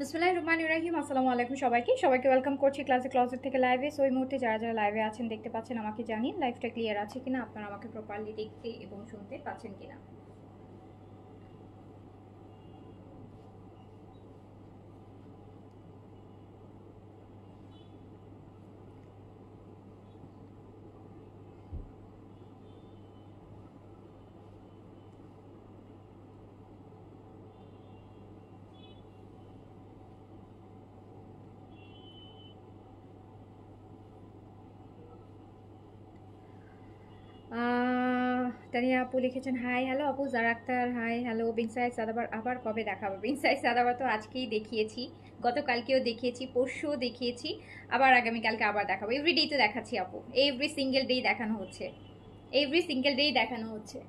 বিসমিল্লাহির রহমানির রহিম। আসসালামু আলাইকুম সবাইকে ওয়েলকাম করছি ক্লাসে ক্লজেট থেকে লাইভে। সো এই মুহূর্তে যারা যারা লাইভে আছেন দেখতে পাচ্ছেন আমাকে জানিয়ে লাইভটা ক্লিয়ার আছে কিনা, আপনারা আমাকে প্রপারলি দেখতে এবং শুনতে পাচ্ছেন কিনা। তানিয়া আপু লিখেছেন হাই হ্যালো আপু। জারা আক্তার হাই হ্যালো। বিনসাই সাদাবার আবার কবে দেখাবো? বিনসাই সাদাবার তো আজকেই দেখিয়েছি, গতকালকেও দেখিয়েছি, পরশুও দেখিয়েছি, আবার আগামীকালকে আবার দেখাবো। এভরিডেই তো দেখাচ্ছি আপু, এভরি সিঙ্গেল ডেই দেখানো হচ্ছে, এভরি সিঙ্গেল ডেই দেখানো হচ্ছে।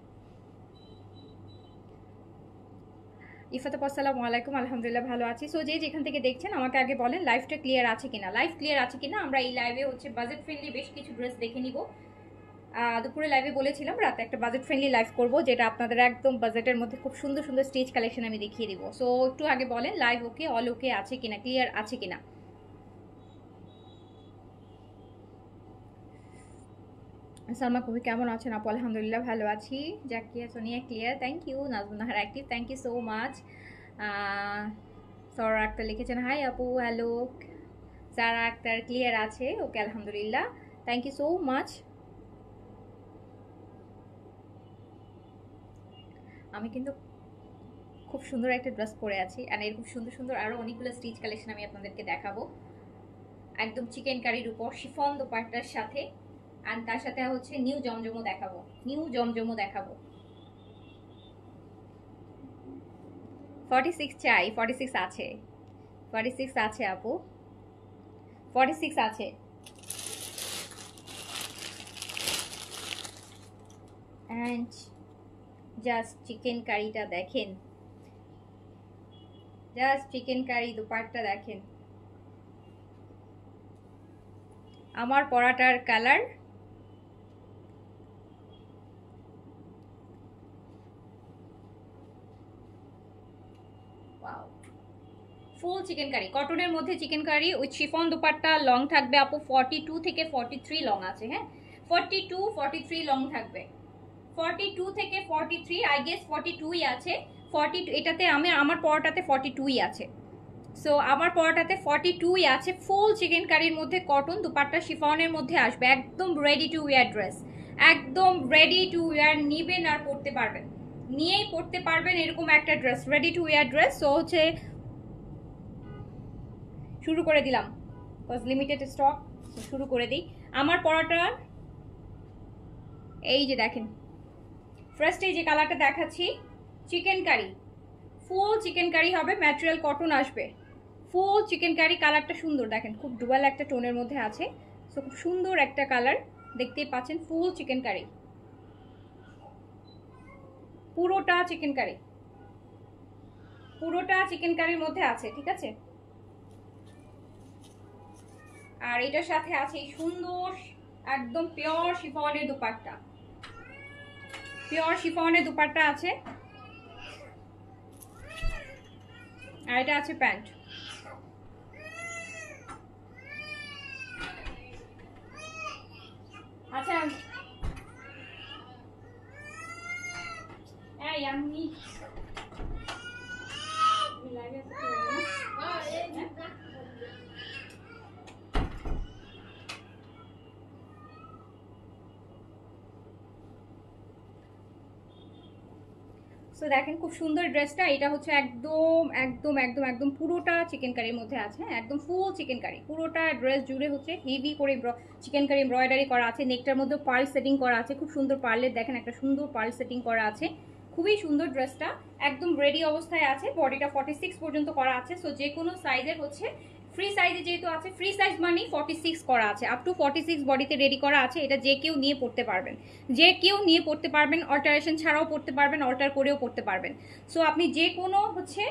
ইফাত আপু আসসালামু আলাইকুম। আলহামদুলিল্লাহ ভালো আছি। সো যে যেখান থেকে দেখছেন আমাকে আগে বলেন লাইভটা ক্লিয়ার আছে কিনা, লাইভ ক্লিয়ার আছে কিনা। আমরা এই লাইভে হচ্ছে বাজেট ফ্রেন্ডলি বেশ কিছু ড্রেস দেখে নিব। দুপুরে লাইভে বলেছিলাম রাতে একটা বাজেট ফ্রেন্ডলি লাইভ করব, যেটা আপনাদের একদম বাজেটের মধ্যে খুব সুন্দর সুন্দর স্টিচ কালেকশন আমি দেখিয়ে দিব। সো একটু আগে বলেন লাইভ ওকে, অল ওকে আছে কিনা, ক্লিয়ার আছে কিনা। সালমা কবি কেমন আছেন আপু? আলহামদুলিল্লাহ ভালো আছি। Zakia Sonia clear, thank you. Nazmunahar active, thank you so much. Sara Akter লিখেছেন হাই আপু হ্যালো। সারা আক্তার ক্লিয়ার আছে, ওকে আলহামদুলিল্লাহ, থ্যাংক ইউ সো মাচ। আমি কিন্তু খুব সুন্দর একটা ড্রেস পরে আছি, আর এরকম সুন্দর সুন্দর আরও অনেকগুলো স্টিচ কালেকশন আমি আপনাদেরকে দেখাবো। একদম চিকেন কারির উপর শিফন দোপাট্টার সাথে, আর তার সাথে হচ্ছে নিউ জমজমও দেখাবো, নিউ জমজমও দেখাবো। 46 চাই, 46 আছে, 46 আছে আপু, 46 আছে। অ্যান্ড জাস্ট চিকেন কারিটা দেখেন, জাস্ট চিকেন কারি দোপাট্টা দেখেন। আমার পরাটার কালার ফুল চিকেন কারি, কটনের মধ্যে chicken curry with chiffon dupatta. Long থাকবে আপু 42 থেকে 43 লং আছে। হ্যাঁ 42 43 লং থাকবে, 42 থেকে 43, আই গেস 42ই আছে। 42 এটাতে আমার পরোটাতে 42ই আছে। সো আমার পরোটাতে 42ই আছে। ফুল চিকেন কারির মধ্যে কটন দুপাট্টা শিফনের মধ্যে আসবে, একদম রেডি টু ওয়্যার ড্রেস, একদম রেডি টু ওয়্যার। নিবেন আর পরতে পারবেন, নিয়েই পরতে পারবেন এরকম একটা dress, ready to wire dress. So হচ্ছে শুরু করে দিলাম, কজ লিমিটেড স্টক, শুরু করে দিই। আমার পরোটা এই যে দেখেন, ফার্স্ট এই যে কালারটা দেখাচ্ছি চিকেন কারি, ফুল চিকেন কারি হবে, ম্যাটেরিয়াল কটন আসবে, ফুল চিকেন কারি। কালারটা সুন্দর দেখেন, খুব ডুয়াল একটা টোনের মধ্যে আছে। সো খুব সুন্দর একটা কালার, দেখতেই পাচ্ছেন ফুল চিকেন কারি, পুরোটা চিকেন কারি, পুরোটা চিকেন কারির মধ্যে আছে, ঠিক আছে। আর এটার সাথে আছে এই সুন্দর একদম পিওর শিফনের দুপাট্টা, পিওর শিফনের দুপাট্টা আছে। আর এটা আছে প্যান্ট। আচ্ছা এই আমি লাইভে সো দেখেন খুব সুন্দর ড্রেসটা। এটা হচ্ছে একদম একদম একদম একদম পুরোটা চিকেন কারির মধ্যে আছে। হ্যাঁ একদম ফুল চিকেন কারি, পুরোটা ড্রেস জুড়ে হচ্ছে হেভি করে চিকেন কারি এমব্রয়ডারি করা আছে। নেকটার মধ্যে পার্ল সেটিং করা আছে, খুব সুন্দর পার্লের দেখেন একটা সুন্দর পার্ল সেটিং করা আছে, খুবই সুন্দর ড্রেসটা। একদম রেডি অবস্থায় আছে, বডিটা 46 পর্যন্ত করা আছে। সো যে কোনো সাইজের হচ্ছে ফ্রি সাইজে যেহেতু আছে, ফ্রি সাইজ মানে 46 করা আছে, আপ টু 46 বডিতে রেডি করা আছে। এটা যে কেউ নিয়ে পড়তে পারবেন, যে কেউ নিয়ে পড়তে পারবেন, অল্টারেশন ছাড়াও পড়তে পারবেন, অল্টার করেও পড়তে পারবেন। সো আপনি যে কোনো হচ্ছে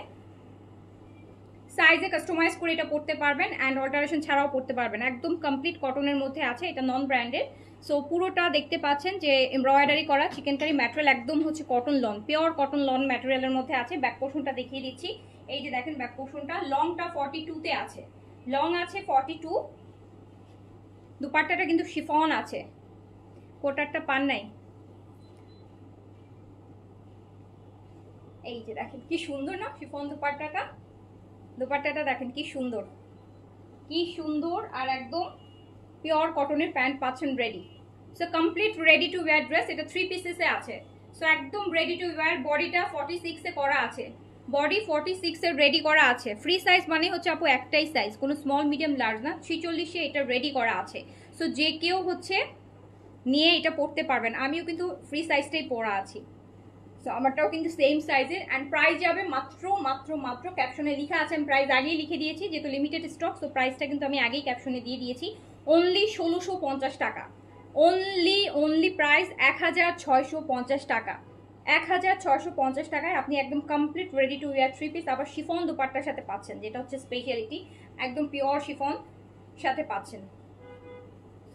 সাইজে কাস্টমাইজ করে এটা পড়তে পারবেন, অ্যান্ড অল্টারেশন ছাড়াও পড়তে পারবেন। একদম কমপ্লিট কটনের মধ্যে আছে, এটা নন ব্র্যান্ডেড। সো পুরোটা দেখতে পাচ্ছেন যে এমব্রয়ডারি করা চিকেন কারি, ম্যাটেরিয়াল একদম হচ্ছে cotton lawn, pure cotton lawn ম্যাটেরিয়ালের মধ্যে আছে। ব্যাক পোর্শনটা দেখিয়ে দিচ্ছি, এই যে দেখেন ব্যাক পোর্শনটা, লংটা 42 তে আছে, লং আছে 42, দুপাট্টাটা কিন্তু শিফন আছে, কোটারটা পান নাই। এই যে দেখেন কি সুন্দর না শিফন দুপাট্টাটা, দুপাট্টাটা দেখেন কি সুন্দর, কি সুন্দর, আর একদম পিওর কটনের প্যান্ট পাচ্ছেন ready. So complete ready to wire dress, এটা 3 পিসেসে আছে। সো একদম রেডি টু ওয়্যার, বডিটা 46 এ করা আছে, বডি 46 এর রেডি করা আছে। ফ্রি সাইজ মানে হচ্ছে আপু একটাই সাইজ, কোনো স্মল মিডিয়াম লার্জ না, 46 এ এটা রেডি করা আছে। সো যে কেউ হচ্ছে নিয়ে এটা পরতে পারবেন, আমিও কিন্তু ফ্রি সাইজটাই পরা আছি। সো আমারটাও কিন্তু সেম সাইজের। অ্যান্ড প্রাইস যাবে মাত্র মাত্র মাত্র, ক্যাপশনে লেখা আছে, আমি প্রাইস আগেই লিখে দিয়েছি যেহেতু লিমিটেড স্টক, সো প্রাইসটা কিন্তু আমি আগেই ক্যাপশনে দিয়ে দিয়েছি। অনলি 1650 টাকা, অনলি প্রাইস 1650 টাকা, 1650 টাকায় আপনি একদম complete ready to wire 3 piece, আবার শিফন দুপাট্টার সাথে পাচ্ছেন, যেটা হচ্ছে স্পেশালিটি, একদম পিওর শিফন সাথে পাচ্ছেন।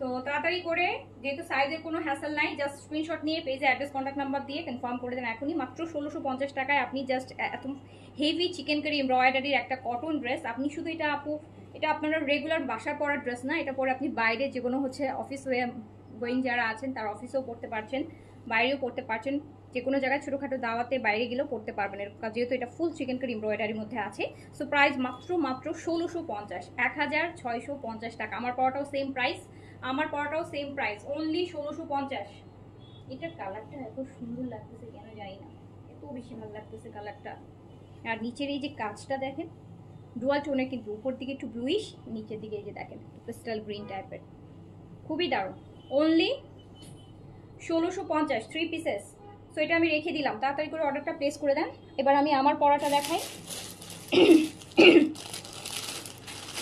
তো তাড়াতাড়ি করে, যেহেতু সাইজের কোনো হ্যাসেল নাই, জাস্ট স্ক্রিনশট নিয়ে পেজে অ্যাড্রেস কন্ট্যাক্ট নাম্বার দিয়ে কনফার্ম করে দেন এখনই। মাত্র 1650 টাকায় আপনি জাস্ট এত হেভি চিকেন কারি এমব্রয়ডারির একটা কটন ড্রেস, আপনি শুধু এটা আপু, এটা আপনারা রেগুলার বাসার পরার ড্রেস না, এটা পরে আপনি বাইরে যে কোনো হচ্ছে অফিস গোয়িং যারা আছেন তার অফিসেও পড়তে পারছেন, বাইরেও পড়তে পারছেন, যে কোনো জায়গায় ছোটোখাটো দাওয়াতে বাইরে গেলেও পড়তে পারবেন, যেহেতু এটা ফুল চিকেন কারি এমব্রয়ডারির মধ্যে আছে। সো প্রাইস মাত্র 1650, 1650 টাকা। আমার পরাটাও সেম প্রাইস, আমার পরাটাও সেম প্রাইস, অনলি 1650। এটার কালারটা এত সুন্দর লাগতেছে কেন জানি না, এত বেশি ভালো লাগতেছে কালারটা। আর নিচের এই যে কাজটা দেখেন, ডুয়াল টোনের, কিন্তু উপর দিকে একটু ব্লুইশ, নিচের দিকে এই যে দেখেন পেস্টাল গ্রিন টাইপের, খুবই দারুণ। Only 1650, 3 pieces. সো এটা আমি রেখে দিলাম, তাড়াতাড়ি করে অর্ডারটা প্লেস করে দেন। এবার আমি আমার পরাটা দেখাই।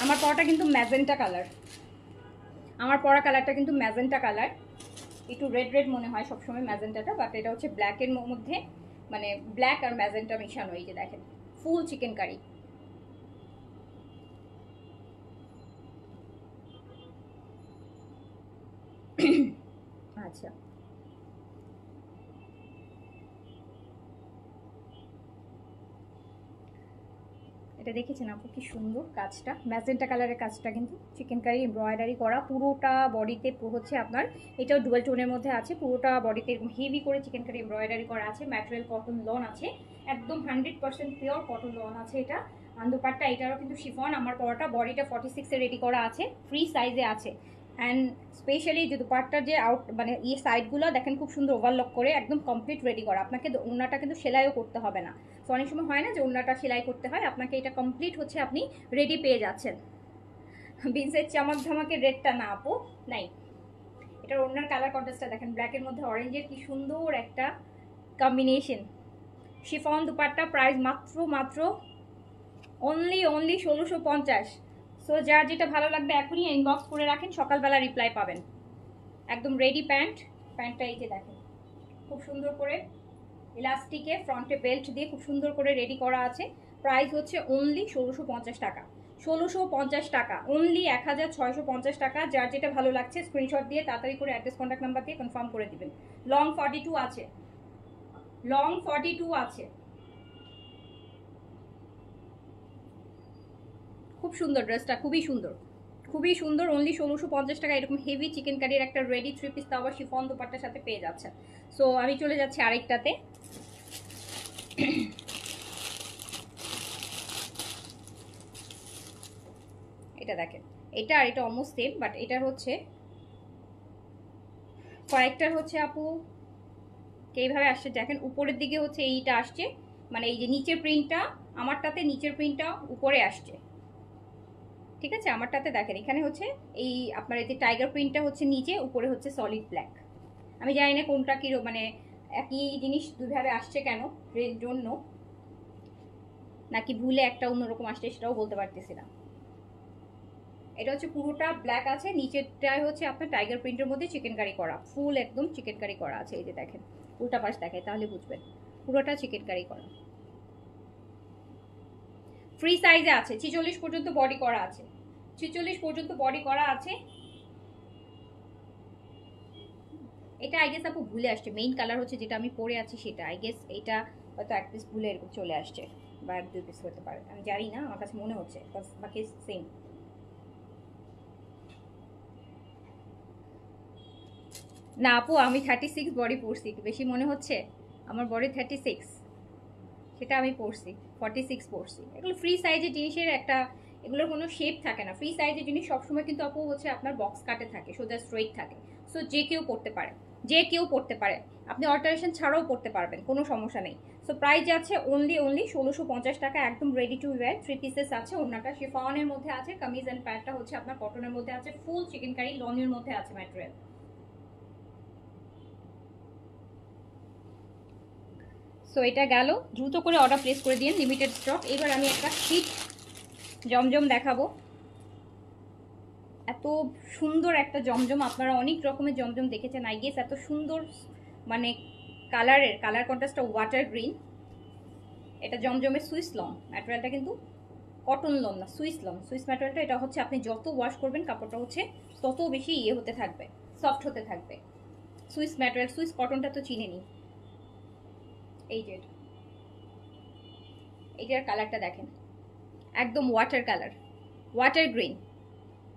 আমার পরাটা কিন্তু ম্যাজেন্টা কালার, আমার পরা কালারটা কিন্তু ম্যাজেন্টা কালার, একটু রেড রেড মনে হয় সবসময় ম্যাজেন্টাটা, বাট এটা হচ্ছে ব্ল্যাকের মধ্যে, মানে ব্ল্যাক আর ম্যাজেন্টা মিশানো। এই যে দেখেন ফুল চিকেন কারি, আচ্ছা এটা দেখেছেন আপু কি সুন্দর কাজটা, ম্যাজেন্টা কালারের কাজটা কিন্তু চিকেন কারি এমব্রয়ডারি করা, পুরোটা বডিতে হচ্ছে আপনার, এটাও ডুয়াল টোনের মধ্যে আছে, পুরোটা বডিতে হেভি করে চিকেন কারি এমব্রয়ডারি করা আছে, ম্যাটেরিয়াল কটন লন আছে, একদম 100% পিওর কটন লন আছে এটা। আন্দোপাটটা এটারও কিন্তু শিফন, আমার পরাটা বডিটা 46 এ রেডি করা আছে, ফ্রি সাইজে আছে। অ্যান্ড স্পেশালি যে দুপাট্টার যে আউট মানে এই সাইডগুলো দেখেন খুব সুন্দর ওভারলক করে একদম কমপ্লিট রেডি করা, আপনাকে ওড়নাটা কিন্তু সেলাইও করতে হবে না। তো অনেক সময় হয় না যে ওড়নাটা সেলাই করতে হয়, আপনাকে এটা কমপ্লিট হচ্ছে আপনি রেডি পেয়ে যাচ্ছেন। বিনসের চামাক ধামাকের রেডটা না আপু নাই, এটার ওড়নার কালার কন্ট্রাস্টটা দেখেন, ব্ল্যাকের মধ্যে অরেঞ্জের কি সুন্দর একটা কম্বিনেশন। শিফন দুপাট্টা, প্রাইস মাত্র মাত্র অনলি 1650। সো যার যেটা ভালো লাগবে এখনই ইনবক্স করে রাখেন, সকালবেলা রিপ্লাই পাবেন। একদম রেডি প্যান্ট, প্যান্টটা এই যে দেখেন খুব সুন্দর করে ইলাস্টিকে ফ্রন্টে বেল্ট দিয়ে খুব সুন্দর করে রেডি করা আছে। প্রাইস হচ্ছে অনলি 1650 টাকা, 1650 টাকা, অনলি 1650 টাকা। যার যেটা ভালো লাগছে স্ক্রিনশট দিয়ে তাড়াতাড়ি করে অ্যাড্রেস কন্ট্যাক্ট নাম্বার দিয়ে কনফার্ম করে দিবেন। লং 42 আছে, লং 42 আছে, খুব সুন্দর ড্রেসটা, খুবই সুন্দর, খুবই সুন্দর। অনলি 1650 টাকা এরকম হেভি চিকেন কারির একটা রেডি 3 পিস, তাও আবার শিফন দুপাট্টার সাথে পেয়ে যাচ্ছে। সো আমি চলে যাচ্ছি আরেকটাতে। এটা দেখেন, এটা আর এটা অলমোস্ট সেম, বাট এটার হচ্ছে কয়েকটার হচ্ছে আপু এইভাবে আসছে দেখেন, উপরের দিকে হচ্ছে এইটা আসছে, মানে এই যে নিচের প্রিন্টটা, আমারটাতে নিচের প্রিন্টটা উপরে আসছে, ঠিক আছে। আমারটাতে দেখেন এখানে হচ্ছে এই আপনার এই যে টাইগার প্রিন্টটা হচ্ছে নিচে, উপরে হচ্ছে সলিড ব্ল্যাক। আমি জানি না কোনটা কি, মানে একই জিনিস দুইভাবে আসছে কেন, এর জন্য নাকি ভুলে একটা অন্যরকম আসছে সেটাও বলতে পারতেছি না। এটা হচ্ছে পুরোটা ব্ল্যাক আছে, নিচেরটায় হচ্ছে আপনার টাইগার প্রিন্টের মধ্যে চিকেন কারি করা, ফুল একদম চিকেন কারি করা আছে। এই যে দেখেন উল্টা পাশ দেখায় তাহলে বুঝবেন, পুরোটা চিকেন কারি করা, ফ্রি সাইজে আছে, 46 পর্যন্ত বডি করা আছে, 46 পর্যন্ত বডি করা আছে। এটা আই গেস আপু ভুলে আসছে, মেইন কালার হচ্ছে যেটা আমি পরে আছি সেটা, আই গেস এটা হয়তো এক পিস ভুলে এরকম চলে আসছে। বা 2 পিস হতে পারে, আমি জানি না, আমার কাছে মনে হচ্ছে, বাকি সেম। না আপু, আমি 36 বডি পরছি, বেশি মনে হচ্ছে? আমার বডি 36, সেটা আমি পরছি, 46 পরছি। এগুলো ফ্রি সাইজের জিনিসের একটা, এগুলোর কোনো শেপ থাকে না। ফ্রি সাইজের জিনিস সবসময় কিন্তু আপু হচ্ছে আপনার বক্স কাটে থাকে, সোজা স্ট্রেইট থাকে। সো যে কেউ পরতে পারে, যে কেউ পরতে পারে, আপনি অল্টারেশন ছাড়াও পরতে পারবেন, কোনো সমস্যা নেই। সো প্রাইস আছে অনলি 1650 টাকা, একদম রেডি টু ওয়্যার। 3 পিসেস আছে, ওড়নাটা শিফনের মধ্যে আছে, কামিজ অ্যান্ড প্যান্টটা হচ্ছে আপনার কটনের মধ্যে আছে, ফুল চিকেন কারি লনের মধ্যে আছে ম্যাটেরিয়াল। সো এটা গেল, দ্রুত করে অর্ডার প্লেস করে দিন, লিমিটেড স্টক। এবার আমি একটা শীত জমজম দেখাবো। এত সুন্দর একটা জমজম, আপনারা অনেক রকমের জমজম দেখেছেন আই গেস, এত সুন্দর মানে কালার কন্ট্রাস্টটা ওয়াটার গ্রিন। এটা জমজমের সুইস লন, ম্যাটেরিয়ালটা কিন্তু কটন লন না, সুইস লন। সুইস ম্যাটেরিয়ালটা, এটা হচ্ছে আপনি যত ওয়াশ করবেন কাপড়টা হচ্ছে তত বেশি হতে থাকবে, সফট হতে থাকবে। সুইস ম্যাটেরিয়াল, সুইস কটনটা তো চিনে নি। এই যে এইটার কালারটা দেখেন, একদম water colour, water green.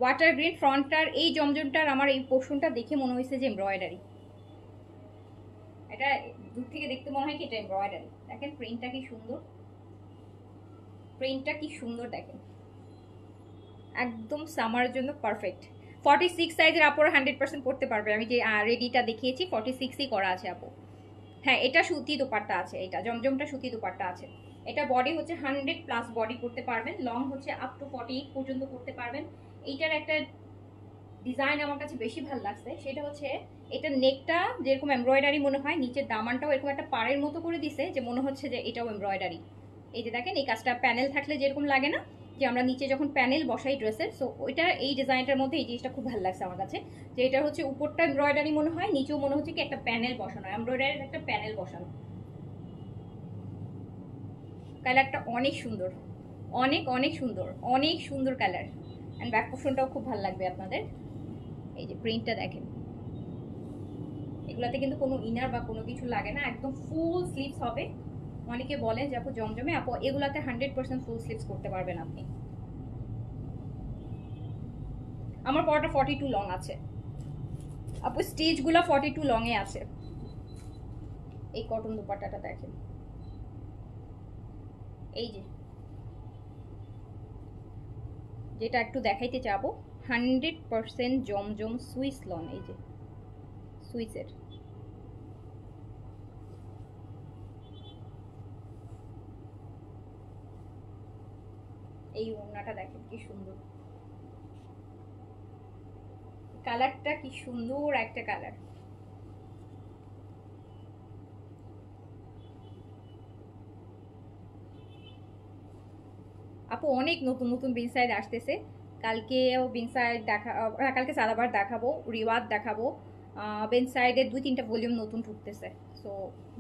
Water green ফ্রন্টটার এই জমজমটার আমার এই পোর্শনটা দেখে মনে হয়েছে যে এমব্রয়ডারি। এটা দূর থেকে দেখতে মনে হয় কি এটা এমব্রয়ডারি। দেখেন প্রিন্টটা কি সুন্দর, প্রিন্টটা কি সুন্দর দেখেন, একদম সামারের জন্য পারফেক্ট। 46 সাইজের আপুরা 100% পড়তে পারবে। আমি যে রেডিটা দেখিয়েছি 46ই করা আছে আপু। হ্যাঁ, এটা সুতি দোপাট্টা আছে, এটা জমজমটা সুতি দোপাট্টা আছে। এটা বডি হচ্ছে 100+ বডি করতে পারবেন, লং হচ্ছে আপ টু 48 পর্যন্ত করতে পারবেন। এইটার একটা ডিজাইন আমার কাছে বেশি ভালো লাগছে, সেটা হচ্ছে এটা নেকটা যেরকম এমব্রয়ডারি মনে হয়, নিচের দামানটাও এরকম একটা পাড়ের মতো করে দিছে, যে মনে হচ্ছে যে এটাও এমব্রয়ডারি। এই যে দেখেন, এই কাজটা প্যানেল থাকলে যেরকম লাগে না, যে আমরা নিচে যখন প্যানেল বসাই ড্রেসের, সো ওইটা এই ডিজাইনটার মধ্যে এই জিনিসটা খুব ভালো লাগছে আমার কাছে, যে এটা হচ্ছে উপরটা এমব্রয়ডারি মনে হয়, নিচেও মনে হচ্ছে কি একটা প্যানেল বসানো, এমব্রয়ডারির একটা প্যানেল বসানো। কালারটা অনেক সুন্দর, অনেক অনেক সুন্দর, অনেক সুন্দর কালার। অ্যান্ড ব্যাক পোর্শনটাও খুব ভালো লাগবে আপনাদের। এই যে প্রিন্টটা দেখেন, এগুলাতে কিন্তু কোনো ইনার বা কোনো কিছু লাগে না, একদম ফুল স্লিভস হবে। অনেকে বলেন যে আপু জমজমে, আপু এগুলাতে 100% ফুল স্লিভস করতে পারবেন আপনি। আমার পরাটা 42 লং আছে আপু, স্টিচগুলো 42 লং এ আছে। এই কটন দুপাট্টাটা দেখেন, এই যে যেটা একটু দেখাইতে চাবো, 100% জমজম সুইস লন, এই যে সুইসের। এই ওড়নাটা দেখেন কি সুন্দর, কালারটা কি সুন্দর একটা কালার। আপু অনেক নতুন নতুন বিনসাইড আসতেছে, কালকেও বিনসাইড কালকে সাদাবার দেখাবো, রিওয়াজ দেখাবো। বিনসাইডের 2-3টা ভলিউম নতুন ঢুকতেছে। সো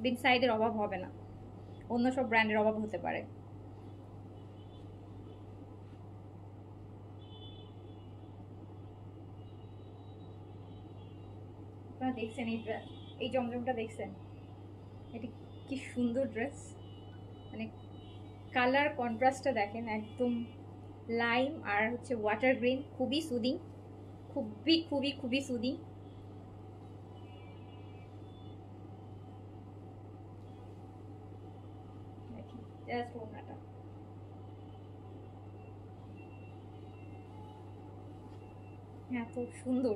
বিনসাইডের অভাব হবে না, অন্য সব ব্র্যান্ডের অভাব হতে পারে। আপনারা দেখছেন এই জমজমটা দেখছেন, এটা কি সুন্দর ড্রেস, মানে কালার কন্ট্রাস্টটা দেখেন, একদম লাইম আর হচ্ছে ওয়াটার গ্রিন, খুবই সুদিং, খুবই খুবই খুবই সুদিং। জাস্ট ওড়নাটা, এত সুন্দর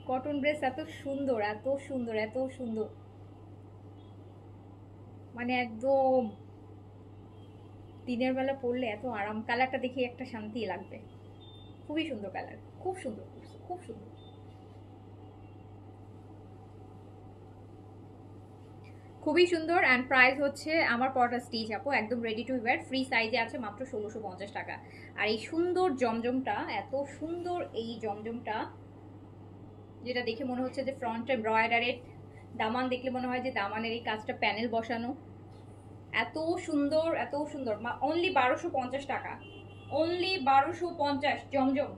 কটন ড্রেস, এত সুন্দর এত সুন্দর এত সুন্দর, মানে একদম দিনের বেলা পরলে এত আরাম। কালারটা দেখে একটা শান্তি লাগবে, খুবই সুন্দর কালার, খুব সুন্দর, খুব সুন্দর, খুবই সুন্দর। অ্যান্ড প্রাইস হচ্ছে আমার পরটা স্টিচ আপু, একদম রেডি টু ওয়্যার, ফ্রি সাইজে আছে, মাত্র 1650 টাকা। আর এই সুন্দর জমজমটা, এত সুন্দর এই জমজমটা, যেটা দেখে মনে হচ্ছে যে ফ্রন্ট এমব্রয়ডারির, দামান দেখলে মনে হয় যে দামানের এই কাজটা প্যানেল বসানো, এত সুন্দর এত সুন্দর। অনলি 1250 টাকা, অনলি 1250 জমজম,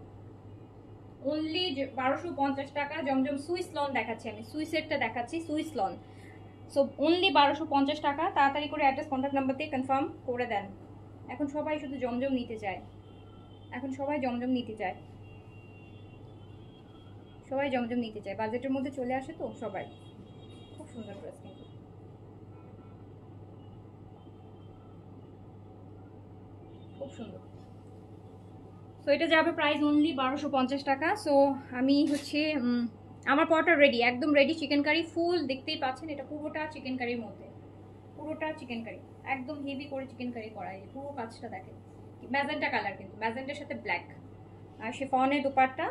অনলি 1250 টাকা জমজম। সুইস লন দেখাচ্ছি আমি, সুইসেরটা দেখাচ্ছি, সুইস লন। সো অনলি 1250 টাকা। তাড়াতাড়ি করে অ্যাড্রেস কন্ট্যাক্ট নাম্বার দিয়ে কনফার্ম করে দেন। এখন সবাই শুধু জমজম নিতে চায়, এখন সবাই জমজম নিতে চায়, সবাই জমজম নিতে চায়, বাজেটের মধ্যে চলে আসে তো সবাই। খুব সুন্দর ড্রেস কিন্তু, খুব সুন্দর। সো এটা যাবে প্রাইস অনলি 1250 টাকা। সো আমি হচ্ছে আমার পরোটা রেডি, একদম রেডি। চিকেন কারি ফুল দেখতেই পাচ্ছেন, এটা পুরোটা চিকেন কারির মধ্যে, পুরোটা চিকেন কারি, একদম হেভি করে চিকেন কারি করা। এই পুরো কাজটা দেখেন, ম্যাজেন্টা কালার কিন্তু, ম্যাজেন্টার সাথে ব্ল্যাক। আর শিফনের দোপাট্টা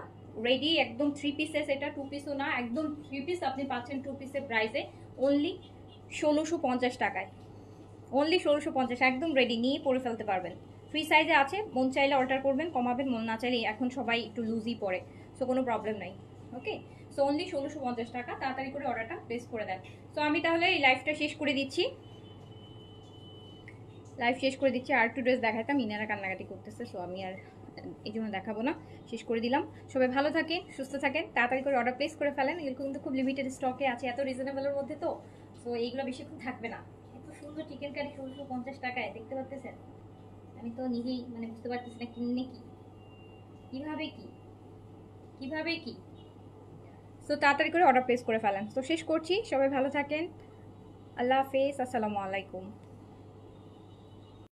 রেডি, একদম 3 পিসেস, এটা 2 পিসও না, একদম 3 পিস আপনি পাচ্ছেন 2 পিসের প্রাইসে অনলি 1650 টাকায়। অনলি 1650, একদম রেডি, নিয়ে পরে ফেলতে পারবেন। ফ্রি সাইজে আছে, মন চাইলে অল্টার করবেন, কমাবেন, মন না চাইলে, এখন সবাই একটু লুজই পরে, সো কোনো প্রবলেম নাই। ওকে, সো অনলি 1650 টাকা। তাড়াতাড়ি করে অর্ডারটা প্লেস করে দেন। সো আমি তাহলে এই লাইভটা শেষ করে দিচ্ছি, লাইভ শেষ করে দিচ্ছি। আর একটু ড্রেস দেখাতাম, ইনারা কান্নাকাটি করতেছে, সো আমি আর এই জন্য দেখাবো না, শেষ করে দিলাম। সবাই ভালো থাকেন, সুস্থ থাকেন, তাড়াতাড়ি করে অর্ডার প্লেস করে ফেলেন। এগুলো কিন্তু খুব লিমিটেড স্টকে আছে, এত রিজনেবলের মধ্যে তো, সো এইগুলো বেশিক্ষণ থাকবে না। এত সুন্দর চিকেন কারি 1650 টাকায়, দেখতে পাচ্ছেন? আমি তো নিজেই মানে বুঝতে পারতেছি না কিনে কি, কিভাবে কি, কিভাবে কি। সো তাড়াতাড়ি করে অর্ডার প্লেস করে ফেলেন। তো শেষ করছি, সবাই ভালো থাকেন, আল্লাহ হাফেজ, আসসালামু আলাইকুম।